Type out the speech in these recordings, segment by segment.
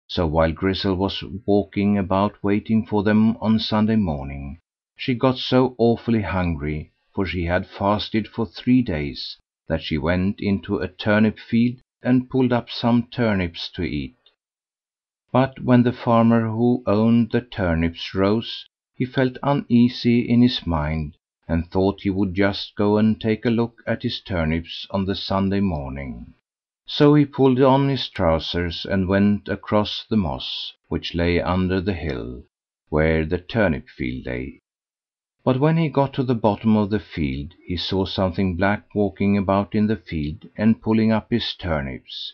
So while Grizzel was walking about waiting for them on Sunday morning, she got so awfully hungry, for she had fasted for 3 days, that she went into a turnip field and pulled up some turnips to eat. But when the farmer who owned the turnips rose, he felt uneasy in his mind, and thought he would just go and take a look at his turnips on the Sunday morning. So he pulled on his trousers and went across the moss, which lay under the hill, where the turnip field lay. But when he got to the bottom of the field, he saw something black walking about in the field and pulling up his turnips,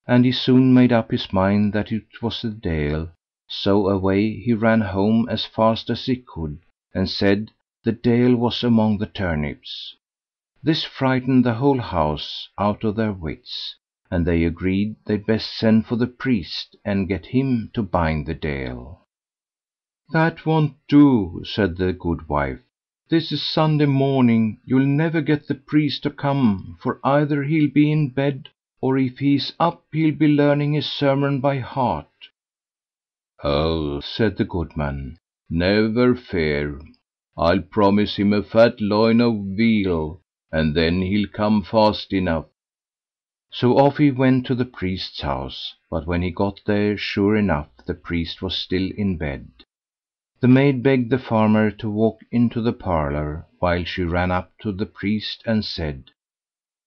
and he soon made up his mind that it was the Deil, so away he ran home as fast as he could, and said the Deil was among the turnips. This frightened the whole house out of their wits, and they agreed they'd best send for the priest and get him to bind the Deil. "That won't do," said the good wife. "This is Sunday morning. You'll never get the priest to come, for either he'll be in bed, or if he's up he'll be learning his sermon by heart." "Oh," said the goodman, "never fear. I'll promise him a fat loin of veal, and then he'll come fast enough." So off he went to the priest's house, but when he got there, sure enough, the priest was still in bed. The maid begged the farmer to walk into the parlour, while she ran up to the priest and said,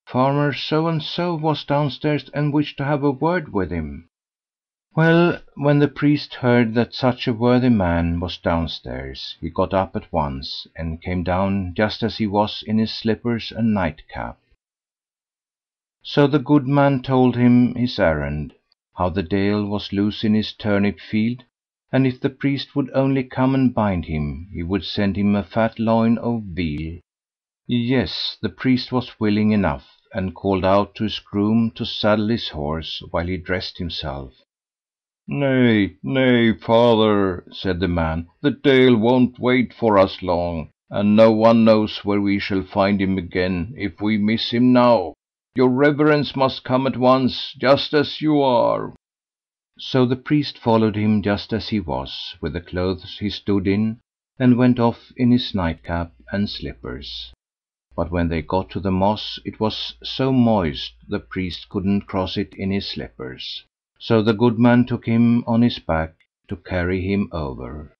"Farmer So and so was downstairs and wished to have a word with him." Well, when the priest heard that such a worthy man was downstairs, he got up at once, and came down just as he was, in his slippers and nightcap. So the good man told him his errand, how the Deil was loose in his turnip field, and if the priest would only come and bind him, he would send him a fat loin of veal. Yes, the priest was willing enough, and called out to his groom to saddle his horse while he dressed himself. "Nay, nay, father," said the man, "the Deil won't wait for us long, and no one knows where we shall find him again if we miss him now. Your reverence must come at once, just as you are." So the priest followed him just as he was, with the clothes he stood in, and went off in his nightcap and slippers. But when they got to the moss, it was so moist the priest couldn't cross it in his slippers. So the good man took him on his back to carry him over.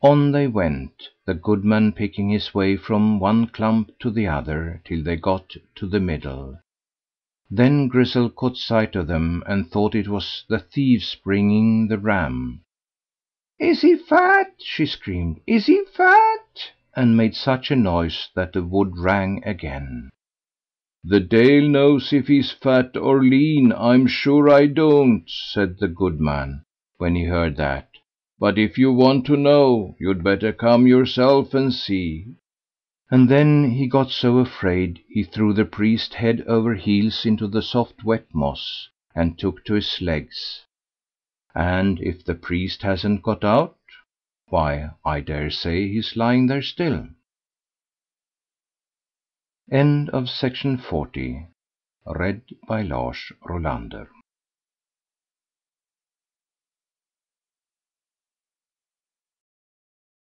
On they went, the goodman picking his way from one clump to the other till they got to the middle. Then Grizzel caught sight of them, and thought it was the thieves bringing the ram. "Is he fat?" she screamed. "Is he fat?" and made such a noise that the wood rang again. "The Deil knows if he's fat or lean, I'm sure I don't," said the good man, when he heard that. "But if you want to know, you'd better come yourself and see." And then he got so afraid he threw the priest head over heels into the soft wet moss, and took to his legs. And if the priest hasn't got out, why, I dare say he's lying there still. End of section 40. Read by Lars Rolander.